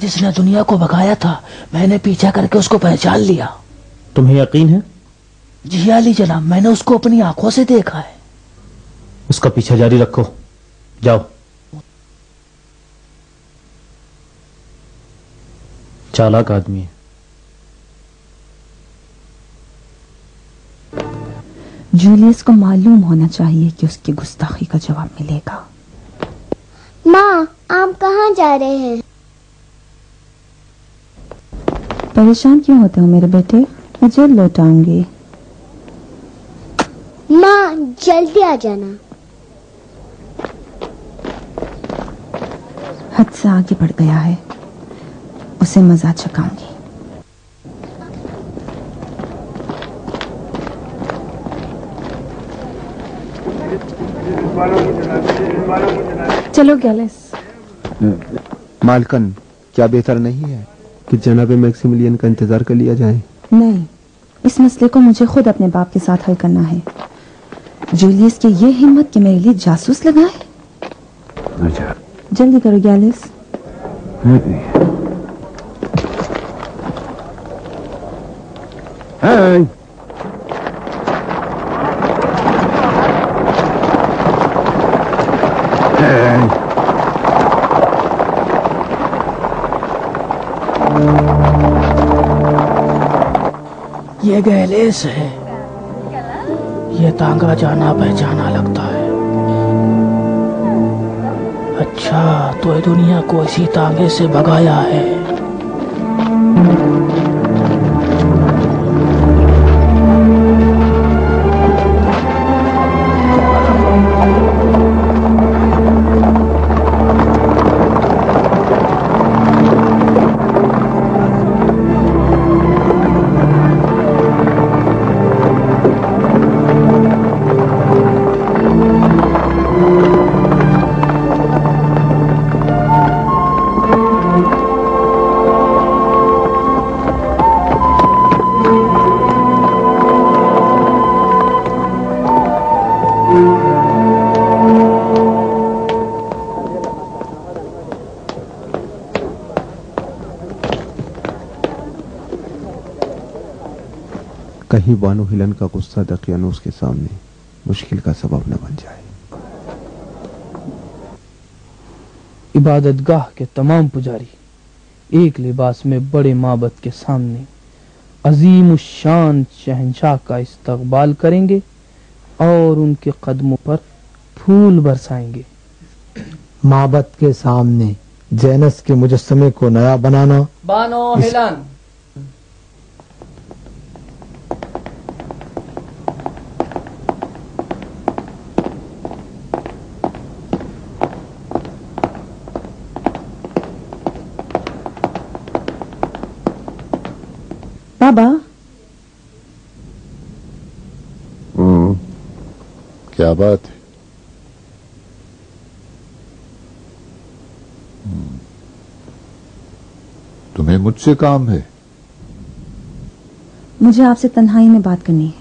جس نے دنیا کو بھگایا تھا میں نے پیچھا کر کے اس کو پہچان لیا. تمہیں یقین ہے؟ جی علی جناب، میں نے اس کو اپنی آنکھوں سے دیکھا ہے. اس کا پیچھا جاری رکھو. جاؤ. چالاک آدمی ہے. جولیس کو معلوم ہونا چاہیے کہ اس کی گستاخی کا جواب ملے گا. ماں، آپ کہاں جا رہے ہیں؟ پریشان کیوں ہوتے ہو میرے بیٹے؟ میں جلد لوٹ آؤں گی. ماں جلدی آ جانا. حد سے آگے بڑھ گیا ہے، اسے مزہ چکھاؤں گی. چلو گیلس. مالکن، کیا بہتر نہیں ہے کہ جناب میکسیملین کا انتظار کر لیا جائے؟ نہیں، اس مسئلے کو مجھے خود اپنے باپ کے ساتھ حل کرنا ہے. جولیس کی یہ ہمت کہ میرے لیے جاسوس لگائے. اچھا جلدی کرو گیلس. یہ گیلیس ہے. یہ تانگا جانا پہچانا لگتا ہے. اچھا، تو یہ دنیا کو اسی تانگے سے بھگایا ہے. کہیں بانو ہیلن کا غصہ دقیانوس کے سامنے مشکل کا سبب نہ بن جائے. عبادت گاہ کے تمام پجاری ایک لباس میں بڑے معبد کے سامنے عظیم الشان شہنشاہ کا استقبال کریں گے اور ان کے قدموں پر پھول برسائیں گے. معبد کے سامنے جینس کے مجسمے کو نیا بنانا. بانو ہیلن. بابا. کیا بات ہے؟ تمہیں مجھ سے کام ہے؟ مجھے آپ سے تنہائی میں بات کرنی ہے.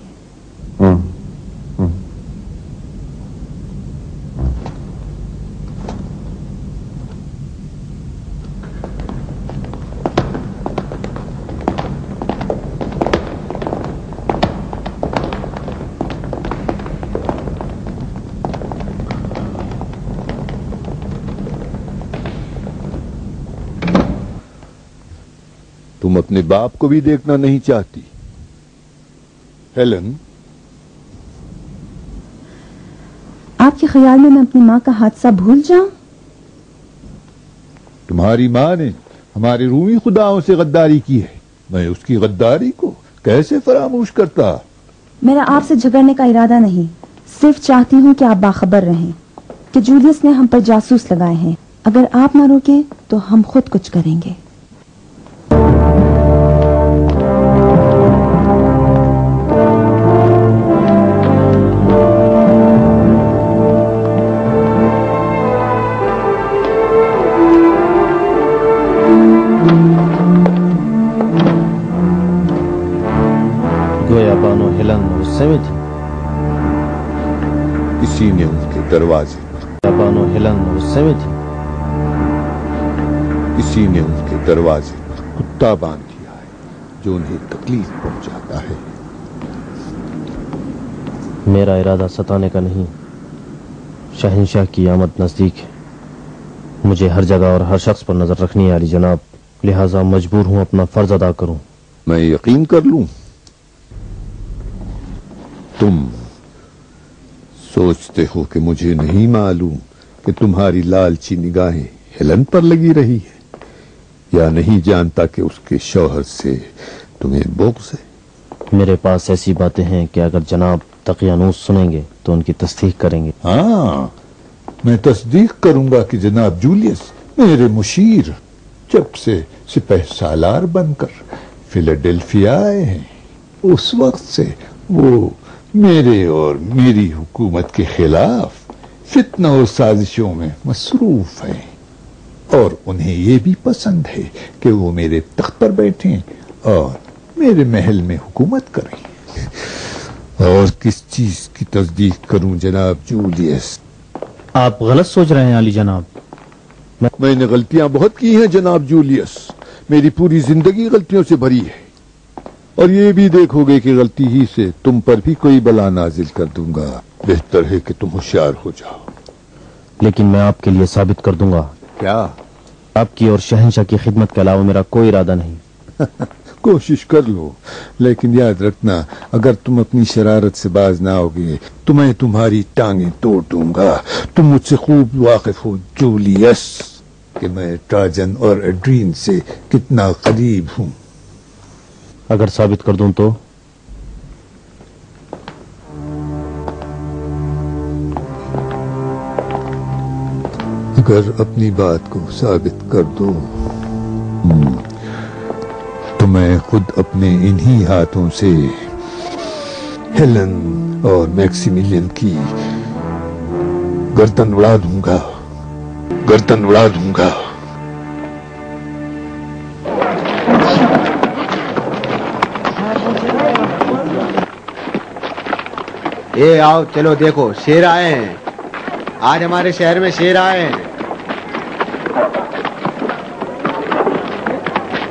تم اپنے باپ کو بھی دیکھنا نہیں چاہتی؟ ہیلن، آپ کے خیال میں اپنی ماں کا حادثہ بھول جاؤں؟ تمہاری ماں نے ہمارے رومی خداؤں سے غداری کی ہے. میں اس کی غداری کو کیسے فراموش کرتا؟ میرا آپ سے جھگڑنے کا ارادہ نہیں، صرف چاہتی ہوں کہ آپ باخبر رہیں کہ جولیس نے ہم پر جاسوس لگائے ہیں. اگر آپ نہ روکیں تو ہم خود کچھ کریں گے. گویا بانو ہیلن غصے میں تھی. کسی نے ان کے دروازے بانو ہیلن غصے میں تھی. किसी ने उनके दरवाजे पर कुत्ता बांध दिया है जो उन्हें तकलीफ पहुंचाता है। मेरा इरादा सताने का नहीं, शहंशाह की आमद नजदीक है। मुझे हर जगह और हर शख्स पर नजर रखनी है अली जनाब, लिहाजा मजबूर हूं अपना फर्ज अदा करूं। मैं यकीन कर लूं तुम सोचते हो कि मुझे नहीं मालूम कि तुम्हारी लालची निगाहें हेलन पर लगी रही है, या नहीं जानता कि उसके शौहर से तुम्हें बुग़्ज़ है। मेरे पास ऐसी बातें हैं कि अगर जनाब तकियानूस सुनेंगे तो उनकी तस्दीक करेंगे। हाँ, मैं तस्दीक करूंगा कि जनाब जूलियस मेरे मुशीर जब से सिपह सालार बनकर फिलाडेल्फिया आए हैं, उस वक्त से वो मेरे और मेरी हुकूमत के खिलाफ फितना और साजिशों में मसरूफ है, और उन्हें ये भी पसंद है कि वो मेरे तख्त पर बैठें और मेरे महल में हुकूमत करें। और किस चीज की तस्दीक करूं जनाब जूलियस? आप गलत सोच रहे हैं अली जनाब। मैंने गलतियां बहुत की हैं जनाब जूलियस, मेरी पूरी जिंदगी गलतियों से भरी है, और ये भी देखोगे कि गलती ही से तुम पर भी कोई बला नाजिल कर दूंगा। बेहतर है कि तुम होशियार हो जाओ। लेकिन मैं आपके लिए साबित कर दूंगा। क्या? आपकी और शहंशाह की खिदमत के अलावा मेरा कोई इरादा नहीं। कोशिश कर लो, लेकिन याद रखना अगर तुम अपनी शरारत से बाज ना आओगे तो मैं तुम्हारी टांगें तोड़ दूंगा। तुम मुझसे खूब वाकिफ हो जूलियस कि मैं ट्राजन और एड्रीन से कितना करीब हूं। अगर साबित कर दूं तो? अगर अपनी बात को साबित कर दो तो मैं खुद अपने इन्हीं हाथों से हेलन और मैक्सिमिलियन की गर्दन उड़ा दूंगा, गर्दन उड़ा दूंगा। ए आओ चलो देखो, शेर आए हैं, आज हमारे शहर में शेर आए हैं।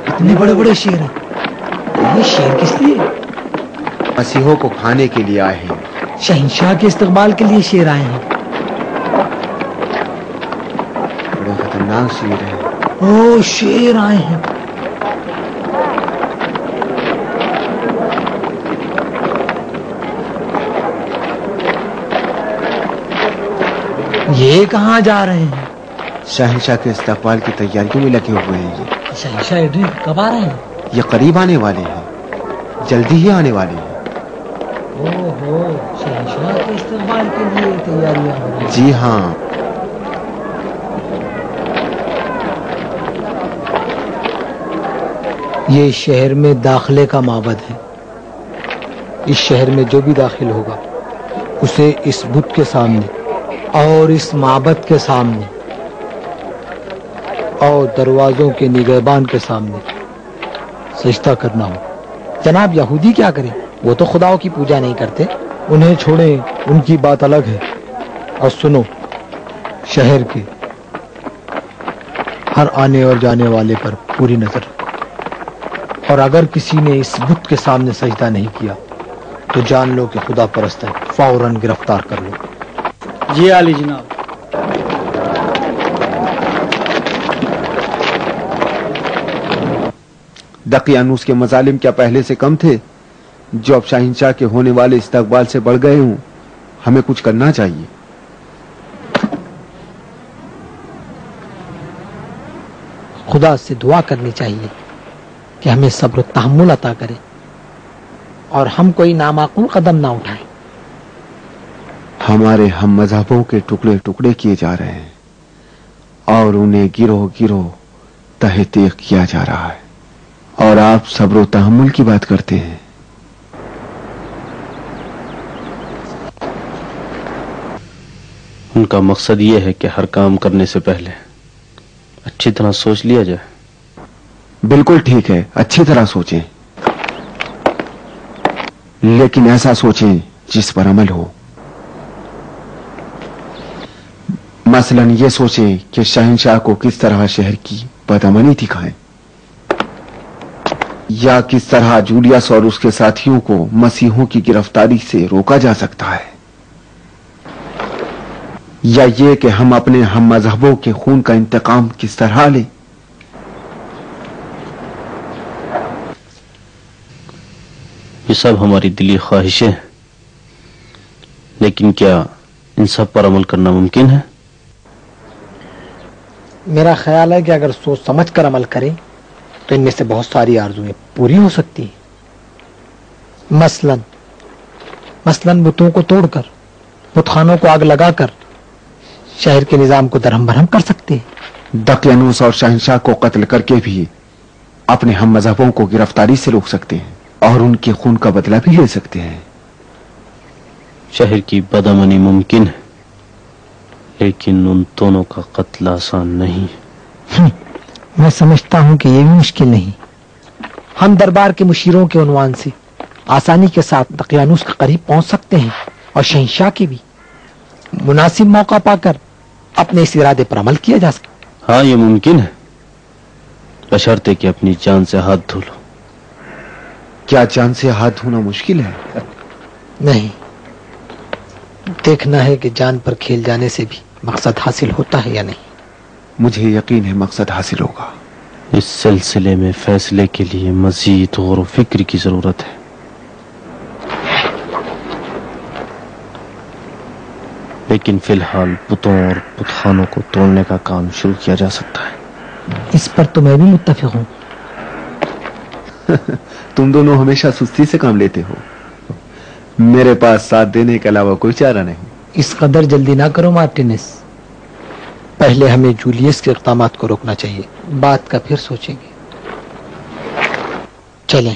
इतने बड़े बड़े शेर हैं। ये शेर किस लिए? मसीहों को खाने के लिए आए हैं। शहंशाह के इस्तकबाल के लिए शेर आए हैं। बड़े खतरनाक शेर हैं। ओ शेर आए हैं। ये कहाँ जा रहे हैं? शहंशाह के इस्तकबाल की तैयारियों में लगे हुए हैं। ये शहंशाह एड्रीन कब आ रहे हैं? ये करीब आने वाले हैं, जल्दी ही आने वाले हैं। ओहो, शहंशाह के इस्तकबाल के लिए तैयारियां हो रही हैं। जी हाँ। ये शहर में दाखिले का माबद है। इस शहर में जो भी दाखिल होगा उसे इस बुत के सामने और इस माबद के सामने और दरवाजों के निगहबान के सामने सजदा करना हो। जनाब यहूदी क्या करें, वो तो खुदाओं की पूजा नहीं करते। उन्हें छोड़ें, उनकी बात अलग है। और सुनो, शहर के हर आने और जाने वाले पर पूरी नजर रखो, और अगर किसी ने इस बुत के सामने सजदा नहीं किया तो जान लो कि खुदा परस्त है, फौरन गिरफ्तार कर लो। जी आली जनाब। दकियानूस के मजालिम क्या पहले से कम थे, जो अब शहंशाह के होने वाले इस्तकबाल से बढ़ गए हूं? हमें कुछ करना चाहिए। खुदा से दुआ करनी चाहिए कि हमें सब्र तहम्मुल अता करे और हम कोई नामाकूल कदम ना उठाएं। हमारे हम मजहबों के टुकड़े टुकड़े किए जा रहे हैं और उन्हें गिरोह गिरोह तहे तेग किया जा रहा है, और आप सब्र तहम्मुल की बात करते हैं। उनका मकसद ये है कि हर काम करने से पहले अच्छी तरह सोच लिया जाए। बिल्कुल ठीक है, अच्छी तरह सोचें, लेकिन ऐसा सोचें जिस पर अमल हो। मसलन ये सोचे कि शहंशाह को किस तरह शहर की बदअमनी दिखाएं, या किस तरह जूलियस और उसके साथियों को मसीहों की गिरफ्तारी से रोका जा सकता है, या ये कि हम अपने हम मजहबों के खून का इंतकाम किस तरह लें। ये सब हमारी दिली ख्वाहिशें, लेकिन क्या इन सब पर अमल करना मुमकिन है? मेरा ख्याल है कि अगर सोच समझ कर अमल करें तो इनमें से बहुत सारी आरज़ुएं पूरी हो सकती हैं। मसलन बुतों को तोड़कर, बुतखानों को आग लगाकर शहर के निजाम को दरहम बरहम कर सकते हैं। दकियानूस और शहंशाह को कत्ल करके भी अपने हम मजहबों को गिरफ्तारी से रोक सकते हैं और उनके खून का बदला भी ले सकते हैं। शहर की बदअमनी मुमकिन है, लेकिन उन दोनों का कत्ल आसान नहीं। मैं समझता हूं कि ये भी मुश्किल नहीं। हम दरबार के मुशीरों के उन्वान से आसानी के साथ दकियानूस के करीब पहुंच सकते हैं और शहंशाह की भी मुनासिब मौका पाकर अपने इस इरादे पर अमल किया जा सकता। हाँ, ये मुमकिन है, बशर्ते कि अपनी जान से हाथ धो लो। क्या जान से हाथ धोना मुश्किल है? नहीं, देखना है कि जान पर खेल जाने से भी मकसद हासिल होता है या नहीं। मुझे यकीन है मकसद हासिल होगा। इस सिलसिले में फैसले के लिए मजीद गौर व फिक्र की जरूरत है। लेकिन फिलहाल बुतों और बुतखानों को तोड़ने का काम शुरू किया जा सकता है। इस पर तो मैं भी मुत्तफिक हूं। तुम दोनों हमेशा सुस्ती से काम लेते हो। मेरे पास साथ देने के अलावा कोई चारा नहीं। इस कदर जल्दी ना करो मार्टिनेस, पहले हमें जूलियस के इक़दामात को रोकना चाहिए, बात का फिर सोचेंगे। चलें।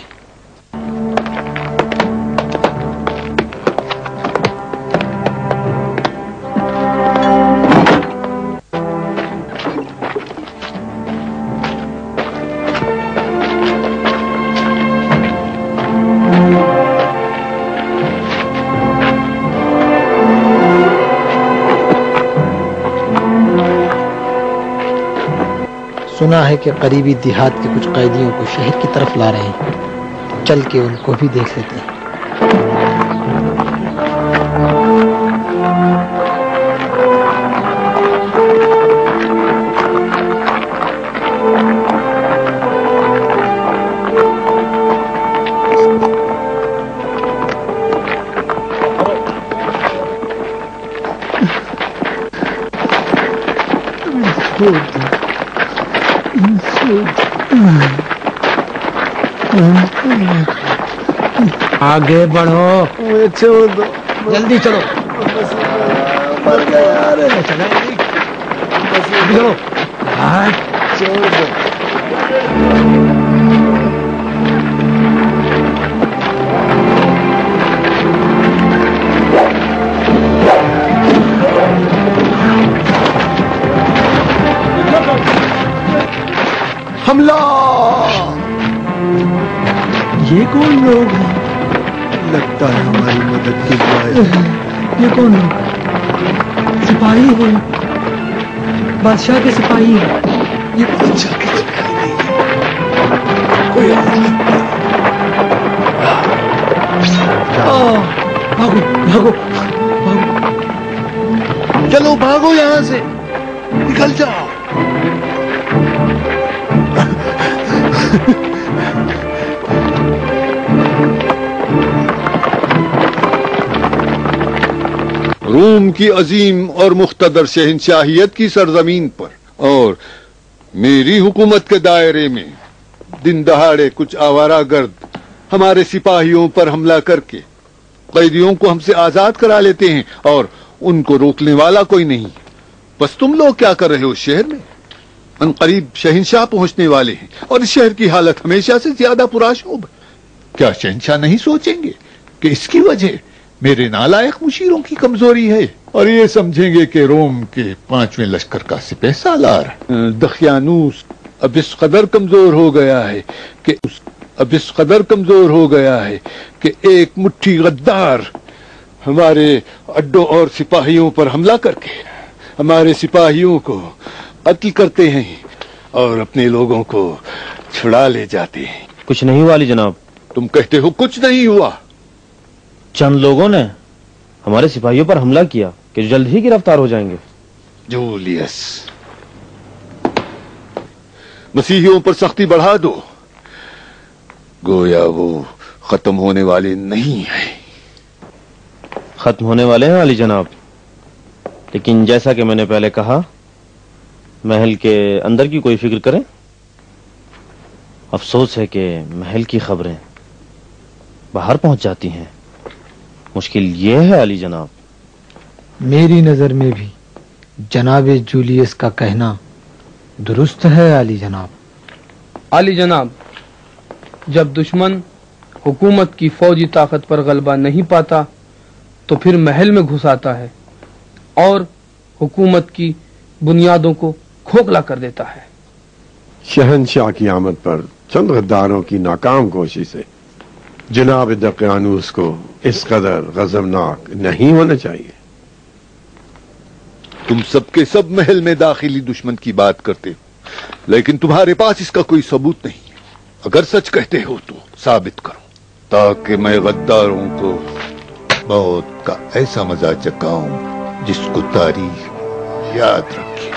सुना है कि करीबी देहात के कुछ कैदियों को शहर की तरफ ला रहे हैं, चल के उनको भी देख लेते हैं। आगे बढ़ो। छोड़ दो, जल्दी चलो। मर गया यार। चलो छोड़ दो। हमला! ये कौन लोग हैं? लगता है हमारी मदद के लिए आए हैं। ये कौन लोग? सिपाही हैं, बादशाह के सिपाही हैं। ये बादशाह के सिपाही नहीं है, कोई और लगता है। भागो भागो भागो, चलो भागो यहाँ से, निकल जाओ। रूम की अजीम और मुख्तदर शहंशाहियत की सरजमीन पर और मेरी हुकूमत के दायरे में दिन दहाड़े कुछ आवारागर्द हमारे सिपाहियों पर हमला करके कैदियों को हमसे आजाद करा लेते हैं और उनको रोकने वाला कोई नहीं। बस तुम लोग क्या कर रहे हो शहर में? अनकरीब शहंशाह पहुंचने वाले हैं और इस शहर की हालत हमेशा से ज्यादा पुराशोभ। क्या शहंशाह नहीं सोचेंगे कि इसकी वजह मेरे नालायक मुशीरों की कमजोरी है और ये समझेंगे कि रोम के 5वें लश्कर का सिपह सालार दकियानूस अब इस कदर कमजोर हो गया है कि एक मुट्ठी गद्दार हमारे अड्डों और सिपाहियों पर हमला करके हमारे सिपाहियों को कत्ल करते हैं और अपने लोगों को छुड़ा ले जाते हैं। कुछ नहीं हुआ अली जनाब। तुम कहते हो कुछ नहीं हुआ? चंद लोगों ने हमारे सिपाहियों पर हमला किया कि जल्द ही गिरफ्तार हो जाएंगे। जूलियस, मसीहियों पर सख्ती बढ़ा दो, गोया वो खत्म होने वाले नहीं है। खत्म होने वाले हैं अली जनाब, लेकिन जैसा कि मैंने पहले कहा, महल के अंदर की कोई फिक्र करें। अफसोस है कि महल की खबरें बाहर पहुंच जाती हैं। मुश्किल ये है अली जनाब। मेरी नजर में भी जनाब जूलियस का कहना दुरुस्त है अली जनाब। अली जनाब, जब दुश्मन हुकूमत की फौजी ताकत पर गलबा नहीं पाता तो फिर महल में घुस आता है और हुकूमत की बुनियादों को खोखला कर देता है। शहनशाह की आमद पर चंद गद्दारों की नाकाम कोशिश से जनाब दकियानूस को इस कदर गजबनाक नहीं होना चाहिए। तुम सबके सब महल में दाखिली दुश्मन की बात करते हो, लेकिन तुम्हारे पास इसका कोई सबूत नहीं है। अगर सच कहते हो तो साबित करो, ताकि मैं गद्दारों को मौत का ऐसा मजा चखाऊं जिसको तारीख याद रखे।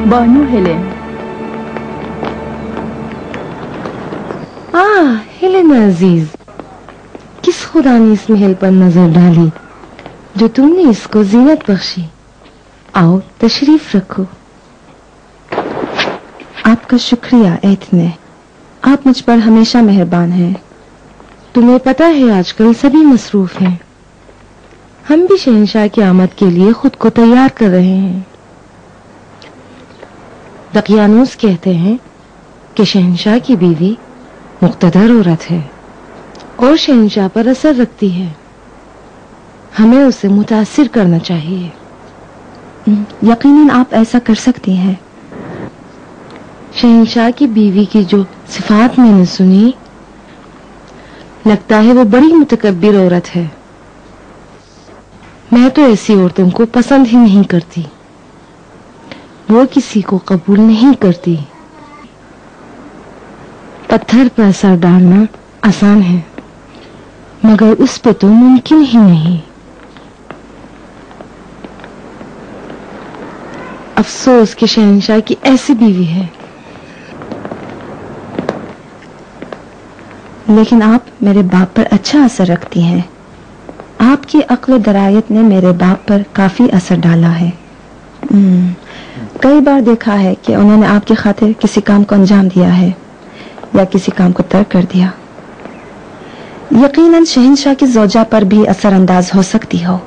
बानू हेलेन। हेलेन अजीज, किस खुदा ने इस महल पर नजर डाली जो तुमने इसको जीनत बख्शी। आओ तशरीफ रखो। आपका शुक्रिया एथने, आप मुझ पर हमेशा मेहरबान हैं। तुम्हें पता है आजकल सभी मसरूफ हैं। हम भी शहंशाह की आमद के लिए खुद को तैयार कर रहे हैं। दकियानूस कहते हैं कि शहंशाह की बीवी मुक्तदर औरत है और शहंशाह पर असर रखती है। हमें उसे मुतासिर करना चाहिए। यकीनन आप ऐसा कर सकती हैं। शहंशाह की बीवी की जो सिफात मैंने सुनी, लगता है वो बड़ी मुतकब्बिर औरत है। मैं तो ऐसी औरतों को पसंद ही नहीं करती। वो किसी को कबूल नहीं करती। पत्थर पर असर डालना आसान है, मगर उस पे तो मुमकिन ही नहीं। अफसोस कि शहंशाह की ऐसी बीवी है। लेकिन आप मेरे बाप पर अच्छा असर रखती हैं। आपकी अक्ल दरायत ने मेरे बाप पर काफी असर डाला है। कई बार देखा है कि उन्होंने आपकी खातिर किसी काम को अंजाम दिया है या किसी काम को तर्क कर दिया। यकीनन शहंशाह की ज़ौजा पर भी असरअंदाज हो सकती हो।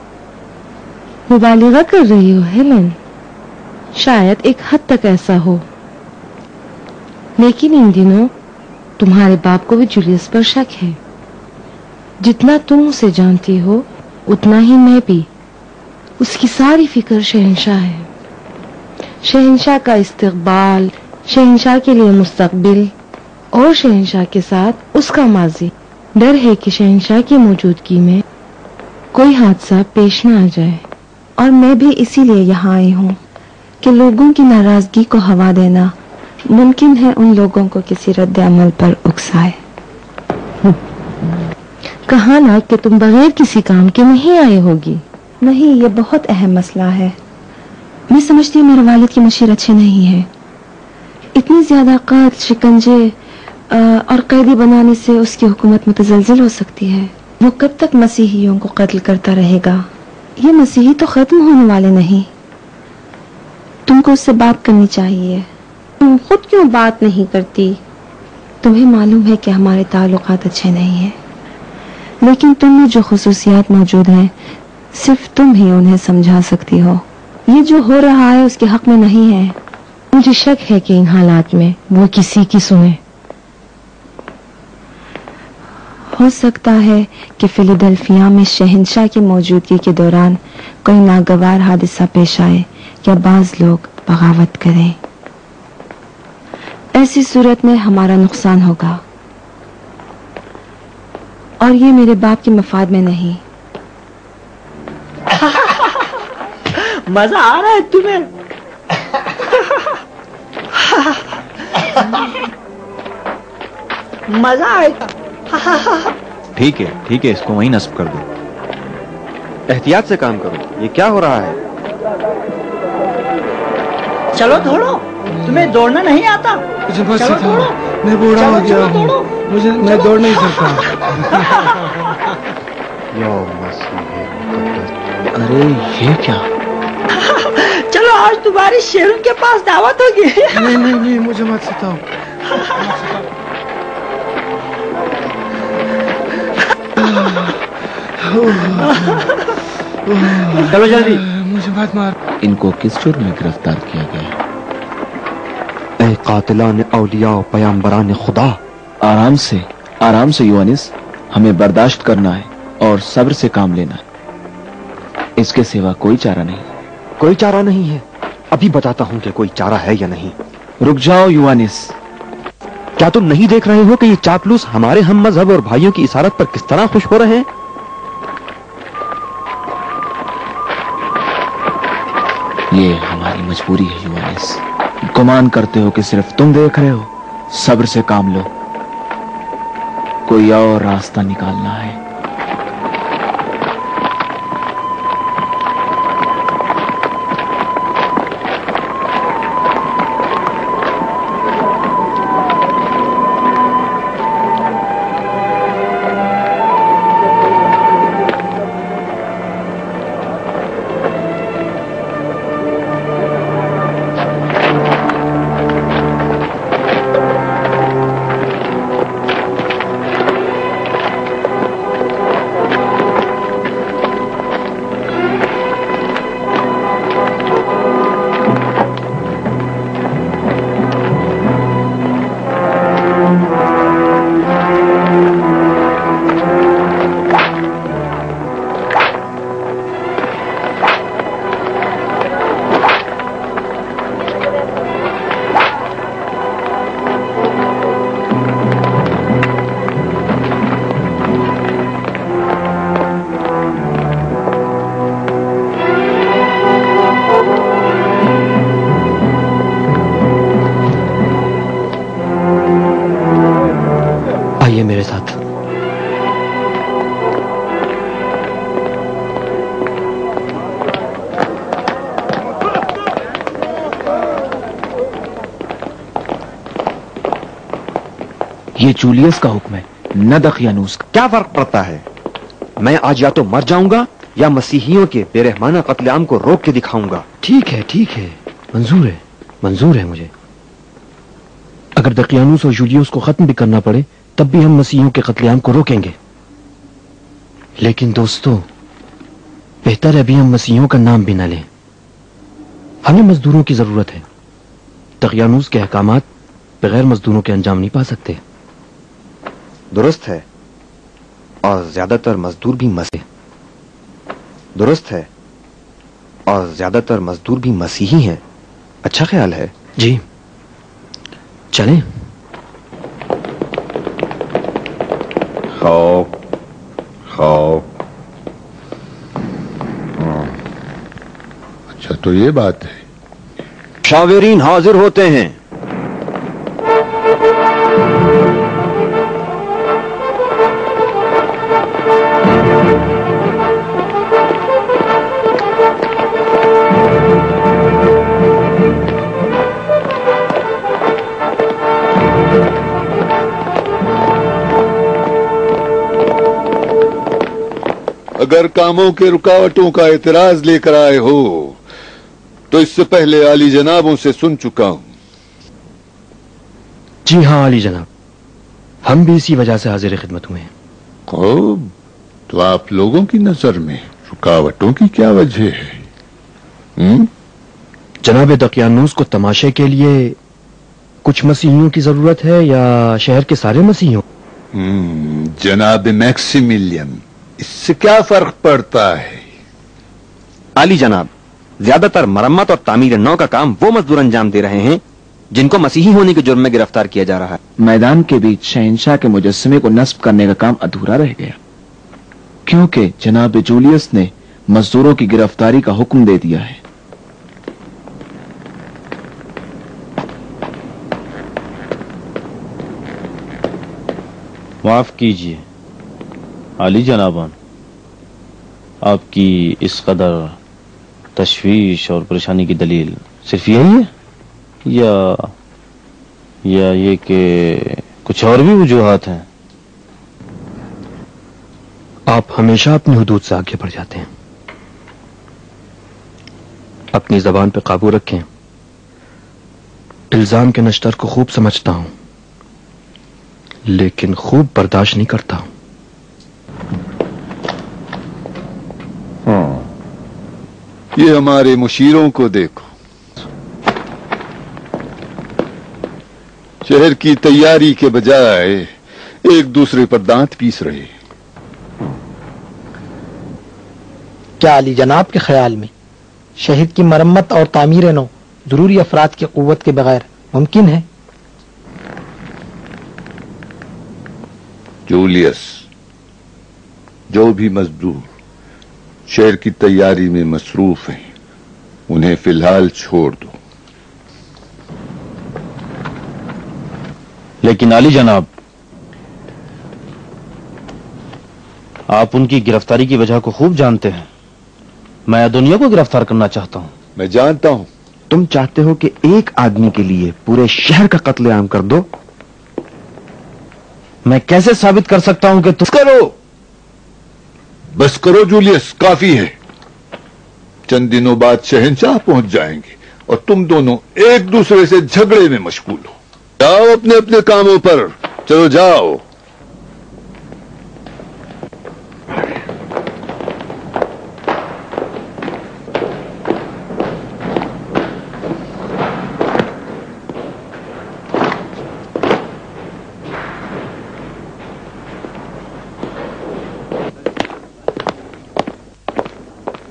मुबालिगा कर रही हो हेलेन? शायद एक हद तक ऐसा हो, लेकिन इन दिनों तुम्हारे बाप को भी जूलियस पर शक है। जितना तुम उसे जानती हो उतना ही मैं भी। उसकी सारी फिक्र शहंशाह है। शहंशाह का इस्तकबाल, शहंशाह के लिए मुस्तकबिल और शहंशाह के साथ उसका माजी। डर है कि शहंशाह की मौजूदगी में कोई हादसा पेश न आ जाए और मैं भी इसीलिए यहाँ आई हूँ कि लोगों की नाराजगी को हवा देना मुमकिन है उन लोगों को किसी रद्द अमल पर उकसाए। कहा ना कि तुम बगैर किसी काम के नहीं आई होगी। नहीं, ये बहुत अहम मसला है। मैं समझती हूँ मेरे वालिद की मशीर अच्छे नहीं है। इतनी ज्यादा कत्ल, शिकंजे और कैदी बनाने से उसकी हुकूमत मुतज़लज़ल हो सकती है। वो कब तक मसीहियों को कत्ल करता रहेगा? ये मसीही तो खत्म होने वाले नहीं। तुमको उससे बात करनी चाहिए। तुम खुद क्यों बात नहीं करती? तुम्हें मालूम है कि हमारे ताल्लुकात अच्छे नहीं हैं, लेकिन तुम में जो खुसूसियात मौजूद हैं सिर्फ तुम ही उन्हें समझा सकती हो। ये जो हो रहा है उसके हक में नहीं है। मुझे शक है कि इन हालात में वो किसी की सुने। हो सकता है कि फिलाडेल्फिया में शहंशाह की मौजूदगी के दौरान कोई नागवार हादसा पेश आए या बाज लोग बगावत करें। ऐसी सूरत में हमारा नुकसान होगा और ये मेरे बाप के मफाद में नहीं। मजा आ रहा है तुम्हें? मजा आएगा। ठीक है, इसको वहीं नस्ब कर दो। एहतियात से काम करो। ये क्या हो रहा है? चलो दौड़ो। तुम्हें दौड़ना नहीं आता? मुझे चलो दौड़ो। मैं बूढ़ा हो गया हूँ। मुझे मैं दौड़ नहीं सकता। अरे ये क्या? चलो आज तुम्हारी शेरों के पास दावत होगी। नहीं, मुझे मत सिखाओ। चलो जल्दी। मुझे मत मार। इनको किस जुर्म में गिरफ्तार किया गया? ऐ कातिलान औलिया व पैगंबरान खुदा। आराम से यूनिस, हमें बर्दाश्त करना है और सब्र से काम लेना है। इसके सिवा कोई चारा नहीं। कोई चारा नहीं है? अभी बताता हूँ कि कोई चारा है या नहीं। रुक जाओ यूनिस। क्या तुम नहीं देख रहे हो कि ये चापलूस हमारे हम मजहब और भाइयों की इशारत पर किस तरह खुश हो रहे हैं? ये हमारी मजबूरी है यूनिस। गुमान करते हो कि सिर्फ तुम देख रहे हो। सब्र से काम लो, कोई और रास्ता निकालना है। आइए मेरे साथ। ये जूलियस का हुक्म है, न दकियानूस का। क्या फर्क पड़ता है? मैं आज या तो मर जाऊंगा या मसीहियों के बेरहमाना कत्लेआम को रोक के दिखाऊंगा। ठीक है, मंजूर है मुझे। अगर दकियानूस और जूलियस को खत्म भी करना पड़े तब भी हम मसीहियों के कत्लेआम को रोकेंगे। लेकिन दोस्तों, बेहतर है अभी हम मसीहियों का नाम भी न लें। हमें मजदूरों की जरूरत है। दकियानूस के अहकामात बगैर मजदूरों के अंजाम नहीं पा सकते। दुरुस्त है, और ज्यादातर मजदूर भी मसीही हैं। अच्छा ख्याल है। जी चलें। तो ये बात है। शावेरीन हाजिर होते हैं। अगर कामों के रुकावटों का एतराज लेकर आए हो तो इससे पहले आली जनाबों से सुन चुका हूं। जी हाँ आली जनाब, हम भी इसी वजह से हाजिर खिदमत हुए हैं। खूब, तो आप लोगों की नजर में रुकावटों की क्या वजह है? जनाब दकियानूस को तमाशे के लिए कुछ मसीहियों की जरूरत है या शहर के सारे मसीहियों? जनाब मैक्सिमिलियन, इससे क्या फर्क पड़ता है? आली जनाब, ज्यादातर मरम्मत और तामीर नौ का काम वो मजदूर अंजाम दे रहे हैं जिनको मसीही होने के जुर्म में गिरफ्तार किया जा रहा है। मैदान के बीच शहंशाह के मुजस्समे को नस्ब करने का काम अधूरा रह गया क्योंकि जनाब जूलियस ने मजदूरों की गिरफ्तारी का हुक्म दे दिया है। माफ कीजिए आली जनाबान, आपकी इस कदर तशवीश और परेशानी की दलील सिर्फ यही है या ये कि कुछ और भी वजूहात हैं? आप हमेशा अपनी हुदूद से आगे बढ़ जाते हैं। अपनी जबान पे काबू रखें। इल्जाम के नश्तर को खूब समझता हूं लेकिन खूब बर्दाश्त नहीं करता हूं। ये हमारे मुशीरों को देखो, शहर की तैयारी के बजाय एक दूसरे पर दांत पीस रहे। क्या अली जनाब के ख्याल में शहर की मरम्मत और तामीर नौ जरूरी अफराद की कुव्वत के बगैर मुमकिन है? जूलियस, जो भी मजदूर शहर की तैयारी में मसरूफ हैं उन्हें फिलहाल छोड़ दो। लेकिन आली जनाब, आप उनकी गिरफ्तारी की वजह को खूब जानते हैं। मैं दुनिया को गिरफ्तार करना चाहता हूं। मैं जानता हूं। तुम चाहते हो कि एक आदमी के लिए पूरे शहर का कत्लेआम कर दो? मैं कैसे साबित कर सकता हूं कि तुम करो? बस करो जूलियस, काफी है। चंद दिनों बाद शहंशाह पहुंच जाएंगे और तुम दोनों एक दूसरे से झगड़े में मशगूल हो। जाओ अपने अपने कामों पर, चलो जाओ।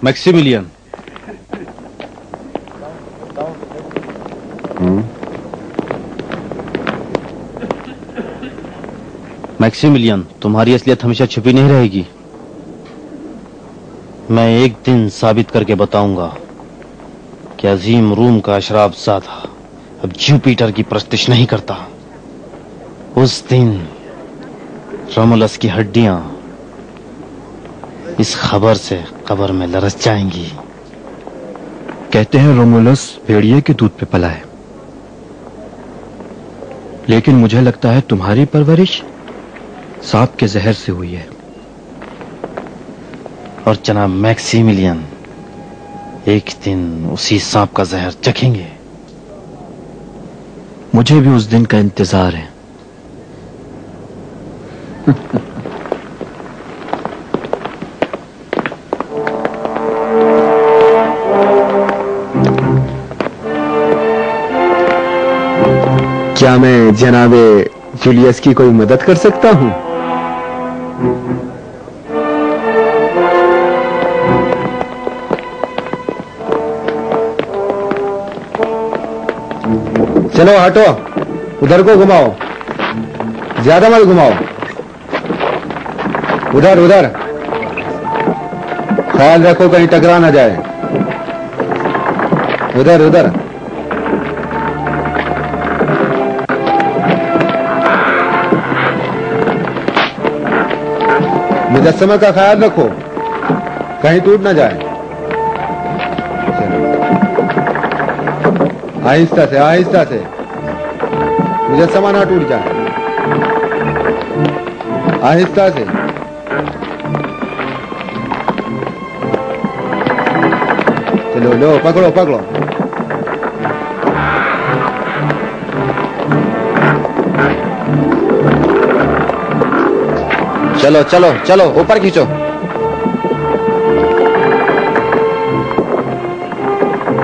मैक्सिमिलियन, मैक्सिमिलियन, तुम्हारी असलियत हमेशा छुपी नहीं रहेगी। मैं एक दिन साबित करके बताऊंगा कि अजीम रूम का अशराफ ज़ादा अब जुपिटर की प्रस्तिश नहीं करता। उस दिन रोमुलस की हड्डियां इस खबर से कब्र में लरस जाएंगी। कहते हैं रोमुलस भेड़िए के दूध पे पला है, लेकिन मुझे लगता है तुम्हारी परवरिश सांप के जहर से हुई है। और जनाब मैक्सिमिलियन एक दिन उसी सांप का जहर चखेंगे। मुझे भी उस दिन का इंतजार है। क्या मैं जनाबे जूलियस की कोई मदद कर सकता हूं? चलो हटो, उधर को घुमाओ, ज्यादा मत घुमाओ। उधर उधर, ख्याल रखो कहीं टकरा ना जाए। उधर उधर मुजस्समा का ख्याल रखो, कहीं टूट ना जाए। आहिस्ता से मुजस्समा ना टूट जाए, आहिस्ता से। चलो लो, पकड़ो पकड़ो। चलो चलो चलो, ऊपर खींचो।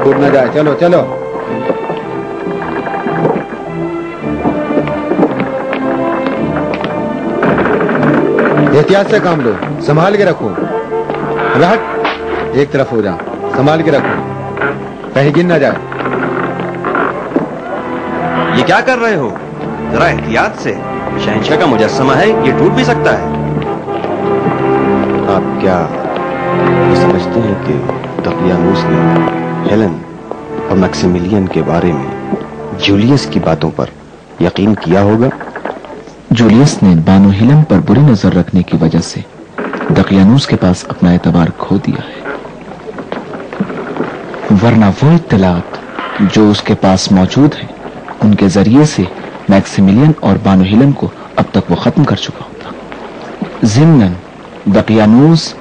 टूट ना जाए, चलो चलो। एहतियात से काम लो, संभाल के रखो। हट, एक तरफ हो जा, संभाल के रखो, कहीं गिर ना जाए। ये क्या कर रहे हो? जरा एहतियात से, शहंशाह का मुजस्समा है, ये टूट भी सकता है। आप क्या ये समझते हैं कि दकियानूस ने हेलन और मैक्सिमिलियन के बारे में जूलियस की बातों पर यकीन किया होगा? जूलियस ने बानो हिलन पर बुरी नजर रखने की वजह से दकियानूस के पास अपना एतबार खो दिया है, वरना वो इत्तलात जो उसके पास मौजूद है उनके जरिए से मैक्सिमिलियन और बानो हिलन को अब तक वो खत्म कर चुका होता। ज़िम्नन दकियानूस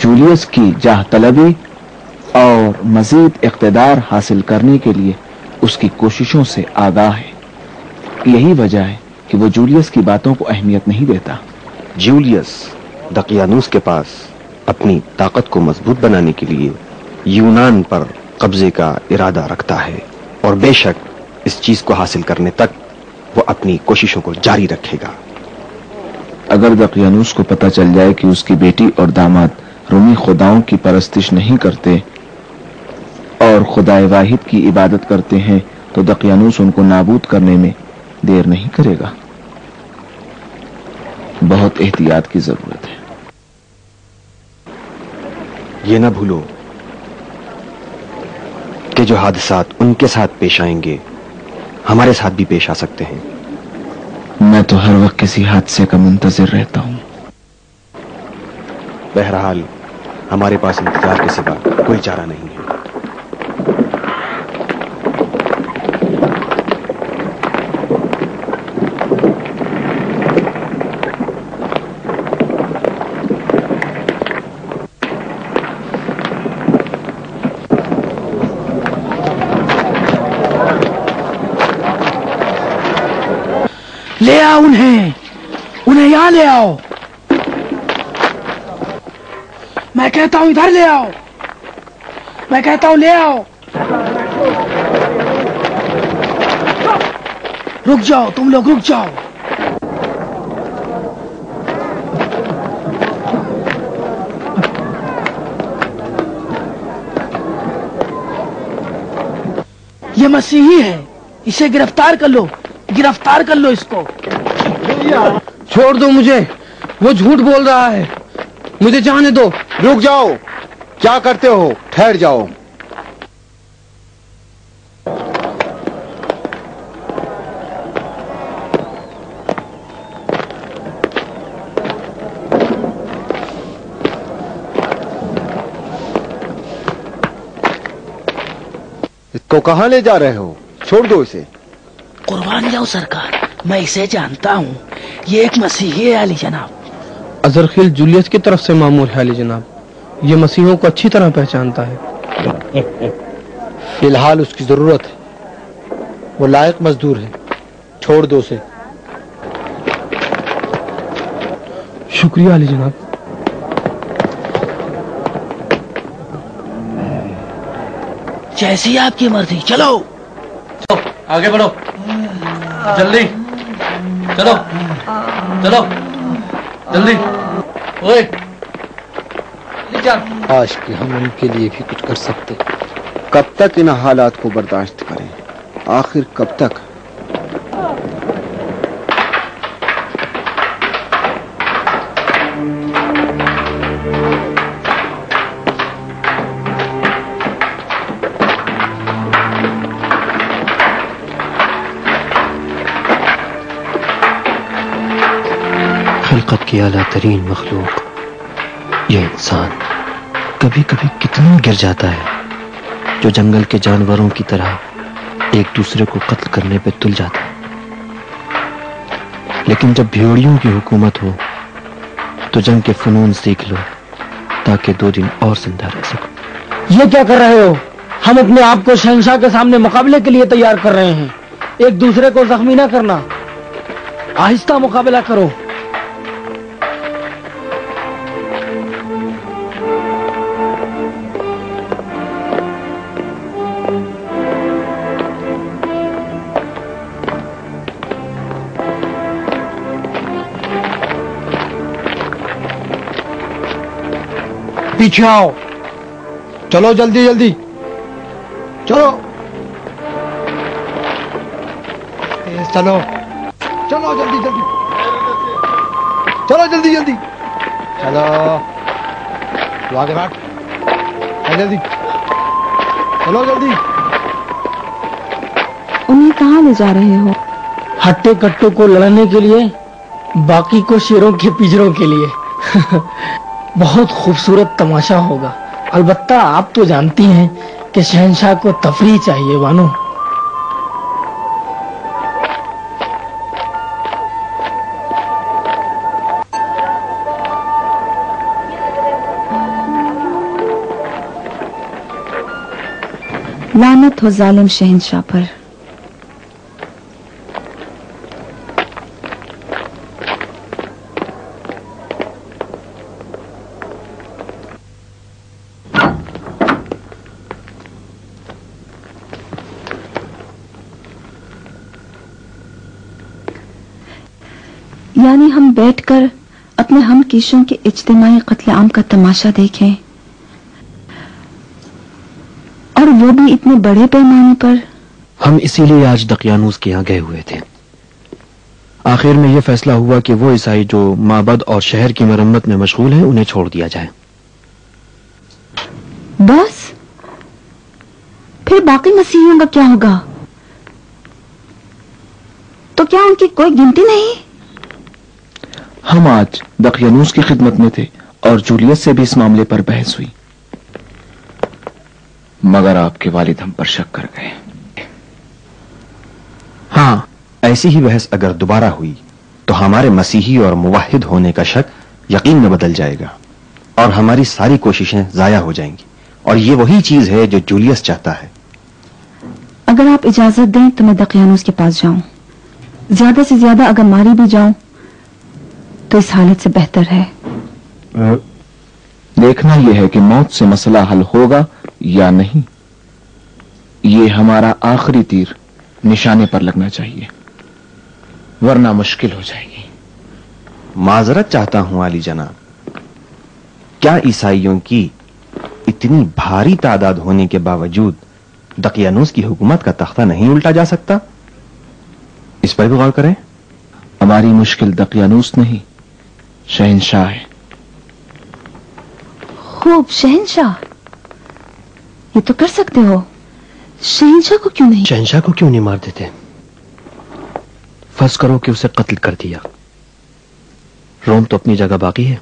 जूलियस की जाह तलबी और मजीद इख्तिदार हासिल करने के लिए उसकी कोशिशों से आगाह है। यही वजह है कि वो जूलियस की बातों को अहमियत नहीं देता। जूलियस दकियानूस के पास अपनी ताकत को मजबूत बनाने के लिए यूनान पर कब्जे का इरादा रखता है और बेशक इस चीज को हासिल करने तक वो अपनी कोशिशों को जारी रखेगा। अगर दकियानूस को पता चल जाए कि उसकी बेटी और दामाद रूमी खुदाओं की परस्तिश नहीं करते और खुदाए वाहिद की इबादत करते हैं तो दकियानूस उनको नाबूद करने में देर नहीं करेगा। बहुत एहतियात की जरूरत है। ये ना भूलो कि जो हादसात उनके साथ पेश आएंगे हमारे साथ भी पेश आ सकते हैं। मैं तो हर वक्त किसी हादसे का मुंतजिर रहता हूं। बहरहाल हमारे पास इंतजार के सिवा कोई चारा नहीं है। ले आओ उन्हें यहां ले आओ। मैं कहता हूं इधर ले आओ, मैं कहता हूं ले आओ। रुक जाओ, तुम लोग रुक जाओ। ये मसीही है, इसे गिरफ्तार कर लो, गिरफ्तार कर लो इसको। छोड़ दो मुझे, वो झूठ बोल रहा है, मुझे जाने दो। रुक जाओ, क्या करते हो? ठहर जाओ। इसको कहां ले जा रहे हो? छोड़ दो इसे। कुर्बान जाओ सरकार, मैं इसे जानता हूँ, ये एक मसीही है अली जनाब। अजरखिल जूलियस की तरफ से मामूर है अली जनाब, ये मसीहों को अच्छी तरह पहचानता है। फिलहाल उसकी जरूरत है, वो लायक मजदूर है, छोड़ दो उसे। शुक्रिया अली जनाब। जैसी आपकी मर्जी, चलो आगे बढ़ो, जल्दी चलो चलो जल्दी। ओए काश कि हम उनके लिए भी कुछ कर सकते। कब तक इन हालात को बर्दाश्त करें? आखिर कब तक? کی اعلیٰ ترین مخلوق یہ انسان کبھی کبھی کتنا گر جاتا ہے جو جنگل کے جانوروں کی طرح ایک دوسرے کو قتل کرنے پہ تل جاتا ہے. لیکن جب بھیڑیوں کی حکومت ہو تو جنگ کے فنون سیکھ لو تاکہ 2 دن اور زندہ رہ سکو. یہ کیا کر رہے ہو؟ ہم اپنے آپ کو شہنشاہ کے سامنے مقابلے کے لیے تیار کر رہے ہیں. ایک دوسرے کو زخمی نہ کرنا، آہستہ مقابلہ کرو. پیچھے آؤ، چلو جلدی جلدی چلو، چلو چلو جلدی جلدی، چلو جلدی جلدی، چلو تو آگے بڑھ، جلدی چلو جلدی. انہیں کہاں لے جا رہے ہو؟ ہٹے کٹو کو لڑنے کے لیے، باقی کو شیروں کے پنجروں کے لیے. بہت خوبصورت تماشا ہوگا. البتہ آپ تو جانتی ہیں کہ شہنشاہ کو تفریح چاہیے بانو. لعنت ہو ظالم شہنشاہ پر. یعنی ہم بیٹھ کر اپنے ہم کیشوں کے اجتماعی قتل عام کا تماشا دیکھیں، اور وہ بھی اتنے بڑے پیمانے پر. ہم اسی لیے آج دقیانوس کے یہاں گئے ہوئے تھے. آخر میں یہ فیصلہ ہوا کہ وہ عیسائی جو معبد اور شہر کی مرمت میں مشغول ہیں انہیں چھوڑ دیا جائے. بس پھر باقی مسیحیوں کا کیا ہوگا؟ تو کیا ان کی کوئی گنتی نہیں؟ ہم آج دقیانوس کی خدمت میں تھے اور جولیس سے بھی اس معاملے پر بحث ہوئی، مگر آپ کے والد ہم پر شک کر گئے. ہاں، ایسی ہی بحث اگر دوبارہ ہوئی تو ہمارے مسیحی اور موحد ہونے کا شک یقین میں بدل جائے گا اور ہماری ساری کوششیں ضائع ہو جائیں گی. اور یہ وہی چیز ہے جو جولیس چاہتا ہے. اگر آپ اجازت دیں تو میں دقیانوس کے پاس جاؤں. زیادہ سے زیادہ اگر ماری بھی جاؤں تو اس حالت سے بہتر ہے. دیکھنا یہ ہے کہ موت سے مسئلہ حل ہوگا یا نہیں. یہ ہمارا آخری تیر نشانے پر لگنا چاہیے، ورنہ مشکل ہو جائے گی. معذرت چاہتا ہوں عالی جناب، کیا عیسائیوں کی اتنی بھاری تعداد ہونے کے باوجود دقیانوس کی حکومت کا تختہ نہیں الٹا جا سکتا؟ اس پر بھی غور کریں. ہماری مشکل دقیانوس نہیں، شہنشاہ ہے. خوب، شہنشاہ یہ تو کر سکتے ہو. شہنشاہ کو کیوں نہیں؟ شہنشاہ کو کیوں نہیں مار دیتے؟ فرض کرو کہ اسے قتل کر دیا، روم تو اپنی جگہ باقی ہے.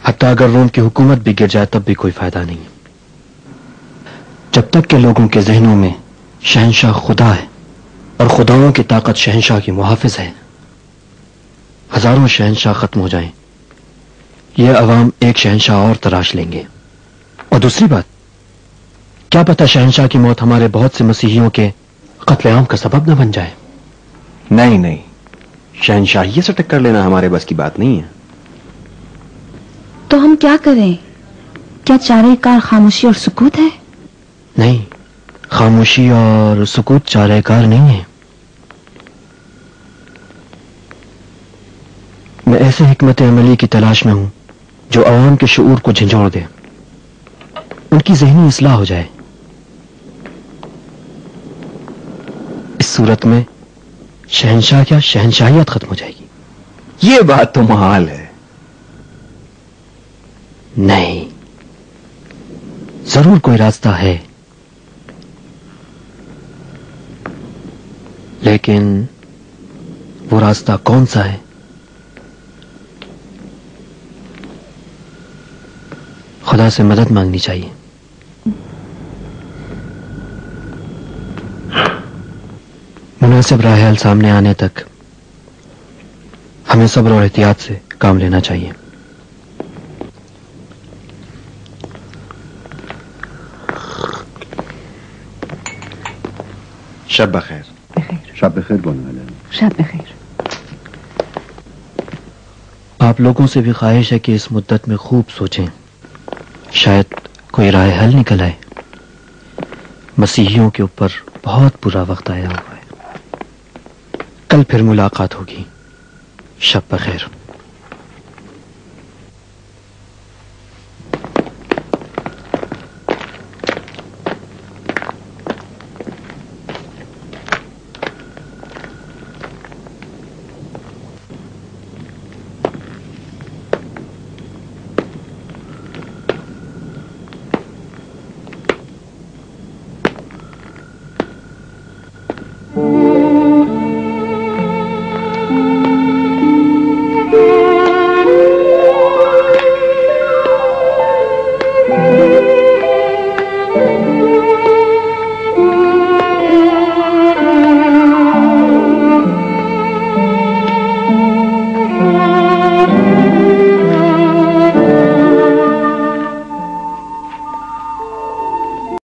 حتیٰ اگر روم کی حکومت بھی گر جائے تب بھی کوئی فائدہ نہیں، جب تک کہ لوگوں کے ذہنوں میں شہنشاہ خدا ہے اور خداؤں کی طاقت شہنشاہ کی محافظ ہے. ہزاروں شہنشاہ ختم ہو جائیں، یہ عوام ایک شہنشاہ اور تراش لیں گے. اور دوسری بات، کیا پتہ شہنشاہ کی موت ہمارے بہت سے مسیحیوں کے قتل عام کا سبب نہ بن جائے. نہیں نہیں، شہنشاہیے سے ٹکر لینا ہمارے بس کی بات نہیں ہے. تو ہم کیا کریں؟ کیا چارہ کار خاموشی اور سکوت ہے؟ نہیں، خاموشی اور سکوت چارہ کار نہیں ہے. میں ایسے حکمت عملی کی تلاش میں ہوں جو عوام کے شعور کو جھنجھوڑ دے، ان کی ذہنی اصلاح ہو جائے. اس صورت میں شہنشاہ کیا شہنشاہیت ختم ہو جائے گی. یہ بات تو محال ہے. نہیں، ضرور کوئی راستہ ہے، لیکن وہ راستہ کون سا ہے خدا سے مدد مانگنی چاہیے. مناسب راہ حل سامنے آنے تک ہمیں صبر اور احتیاط سے کام لینا چاہیے. شب بخیر. شب بخیر بولنا. شب بخیر. آپ لوگوں سے بھی خواہش ہے کہ اس مدت میں خوب سوچیں، شاید کوئی راہ حل نکل آئے. مسیحیوں کے اوپر بہت برا وقت آیا ہوا ہے. کل پھر ملاقات ہوگی. شب بخیر.